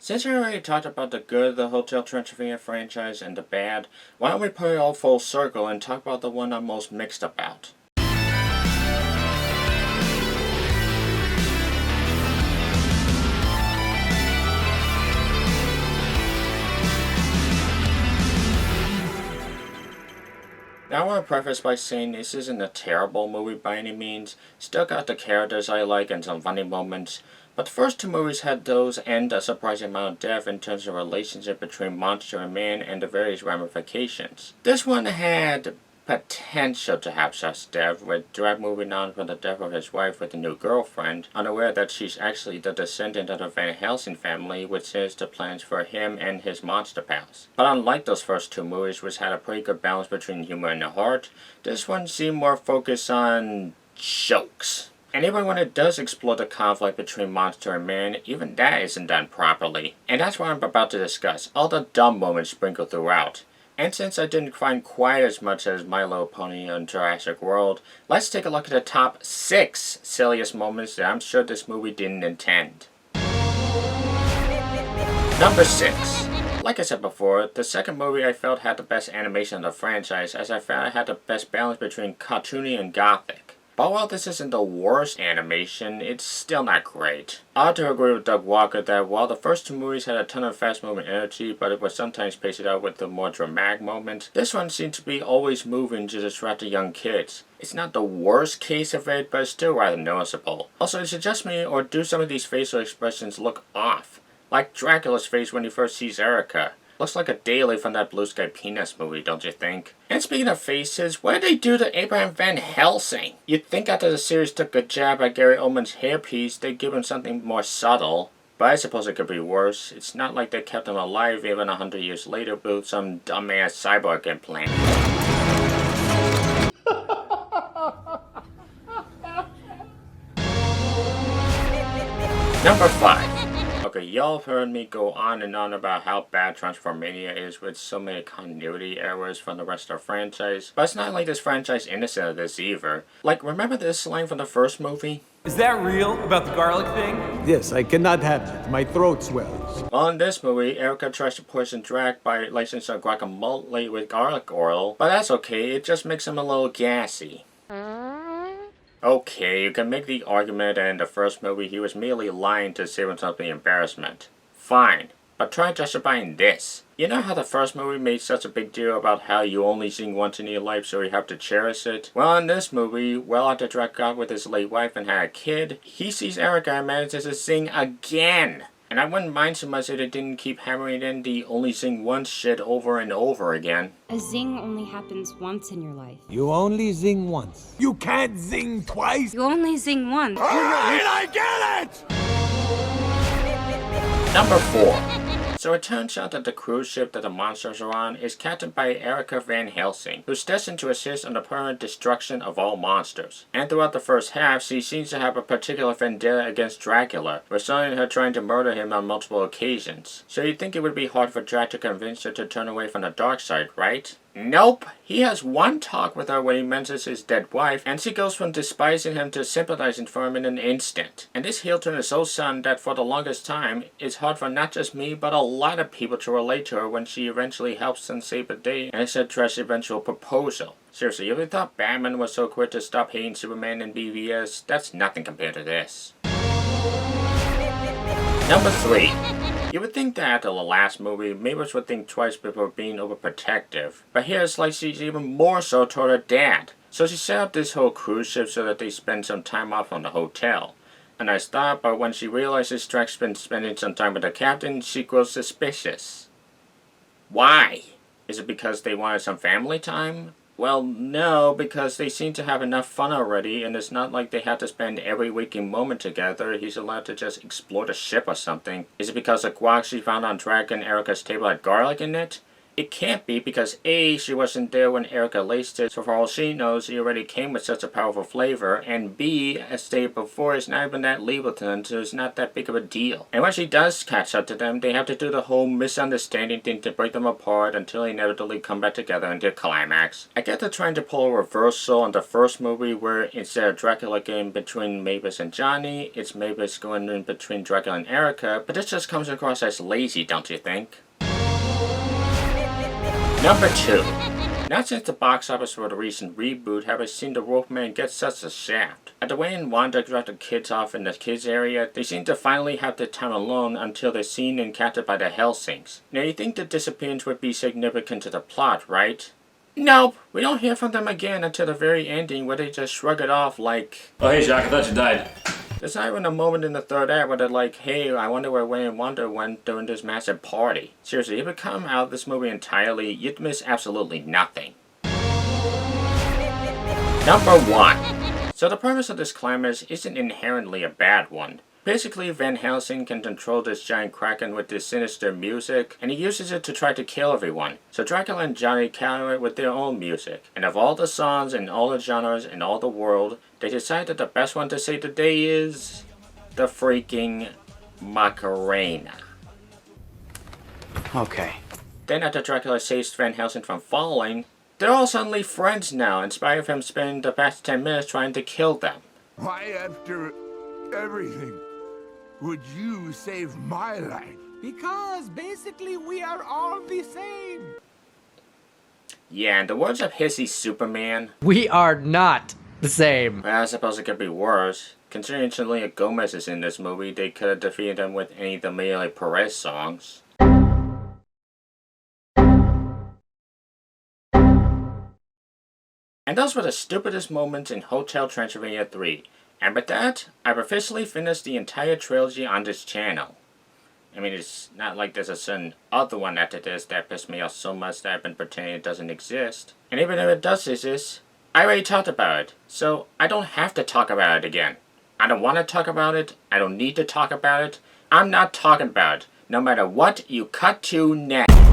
Since we already talked about the good of the Hotel Transylvania franchise and the bad, why don't we put it all full circle and talk about the one I'm most mixed about? Now I want to preface by saying this isn't a terrible movie by any means, still got the characters I like and some funny moments, but the first two movies had those and a surprising amount of depth in terms of relationship between monster and man and the various ramifications. This one had potential to have such depth, with Drake moving on from the death of his wife with a new girlfriend, unaware that she's actually the descendant of the Van Helsing family, which is the plans for him and his monster pals. But unlike those first two movies, which had a pretty good balance between humor and the heart, this one seemed more focused on jokes. And even when it does explore the conflict between monster and man, even that isn't done properly. And that's what I'm about to discuss, all the dumb moments sprinkled throughout. And since I didn't find quite as much as My Little Pony and Jurassic World, let's take a look at the top 6 silliest moments that I'm sure this movie didn't intend. Number 6. Like I said before, the second movie I felt had the best animation of the franchise, as I found it had the best balance between cartoony and gothic. But while this isn't the worst animation, it's still not great. I have to agree with Doug Walker that while the first two movies had a ton of fast-moving energy, but it was sometimes paced out with the more dramatic moments, this one seemed to be always moving to distract the young kids. It's not the worst case of it, but it's still rather noticeable. Also, is it just me, or do some of these facial expressions look off? Like Dracula's face when he first sees Erica. Looks like a daily from that Blue Sky Peanuts movie, don't you think? And speaking of faces, what did they do to Abraham Van Helsing? You'd think after the series took a jab at Gary Oldman's hairpiece, they'd give him something more subtle. But I suppose it could be worse. It's not like they kept him alive even 100 years later with some dumbass cyborg implant. Number 5. Okay, y'all have heard me go on and on about how bad Transylvania is with so many continuity errors from the rest of the franchise, but it's not like this franchise innocent of this either. Like, remember this line from the first movie? Is that real, about the garlic thing? Yes, I cannot have it. My throat swells. Well, in this movie, Erica tries to poison Drac by lacing some guacamole with garlic oil, but that's okay, it just makes him a little gassy. Okay, you can make the argument that in the first movie he was merely lying to save himself the embarrassment. Fine, but try justifying this. You know how the first movie made such a big deal about how you only sing once in your life so you have to cherish it? Well, in this movie, well after Drac got with his late wife and had a kid, he sees Erica and manages to sing again. And I wouldn't mind so much if they didn't keep hammering in the only sing once shit over and over again. A zing only happens once in your life. You only zing once. You can't zing twice. You only zing once. Alright, I get it! Number 4. So it turns out that the cruise ship that the monsters are on is captained by Erica Van Helsing, who's destined to assist on the permanent destruction of all monsters. And throughout the first half, she seems to have a particular vendetta against Dracula, resulting in her trying to murder him on multiple occasions. So you'd think it would be hard for Drac to convince her to turn away from the dark side, right? Nope. He has one talk with her when he mentions his dead wife, and she goes from despising him to sympathizing for him in an instant. And this heel turn is so sudden that for the longest time, it's hard for not just me, but a lot of people to relate to her when she eventually helps them save the day and accept Trash's eventual proposal. Seriously, if you thought Batman was so quick to stop hating Superman in BVS, that's nothing compared to this. Number 3. You would think that after the last movie, Mavis would think twice before being overprotective. But here it's like she's even more so toward her dad. So she set up this whole cruise ship so that they spend some time off on the hotel. A nice thought, but when she realizes Drac's been spending some time with the captain, she grows suspicious. Why? Is it because they wanted some family time? Well, no, because they seem to have enough fun already, and it's not like they have to spend every waking moment together. He's allowed to just explore the ship or something. Is it because the guac she found on Drac and Erica's table had garlic in it? It can't be because A, she wasn't there when Erica laced it, so for all she knows, it already came with such a powerful flavor, and B, as stated before, it's not even that Leavleton, so it's not that big of a deal. And when she does catch up to them, they have to do the whole misunderstanding thing to break them apart until they inevitably come back together in the climax. I get they're trying to pull a reversal on the first movie where instead of Dracula getting between Mavis and Johnny, it's Mavis going in between Dracula and Erica, but this just comes across as lazy, don't you think? Number 2. Not since the box office for the recent reboot have I seen the Wolfman get such a shaft. At the way in Wanda dropped the kids off in the kids area, they seem to finally have their time alone until they're seen and captured by the Helsings. Now you think the disappearance would be significant to the plot, right? Nope, we don't hear from them again until the very ending where they just shrug it off like, "Oh hey Jacques, I thought you died." There's not even a moment in the third act where they're like, hey, I wonder where Wayne and Wanda went during this massive party. Seriously, if you come out of this movie entirely, you'd miss absolutely nothing. Number 1. So the premise of this climax isn't inherently a bad one. Basically, Van Helsing can control this giant kraken with this sinister music, and he uses it to try to kill everyone. So Dracula and Johnny counter it with their own music. And of all the songs and all the genres in all the world, they decide that the best one to save the day is the freaking Macarena. Okay. Then after Dracula saves Van Helsing from falling, they're all suddenly friends now, in spite of him spending the past 10 minutes trying to kill them. Why, after everything, would you save my life? Because basically we are all the same. Yeah, in the words of Hissy Superman, We are not the same. well, I suppose it could be worse. Considering Selena Gomez is in this movie, they could have defeated them with any of the Miguel Perez songs. And those were the stupidest moments in Hotel Transylvania 3. And with that, I've officially finished the entire trilogy on this channel. I mean, it's not like there's a certain other one after this that pissed me off so much that I've been pretending it doesn't exist. And even if it does exist, I already talked about it, so I don't have to talk about it again. I don't want to talk about it, I don't need to talk about it, I'm not talking about it, no matter what you cut to next.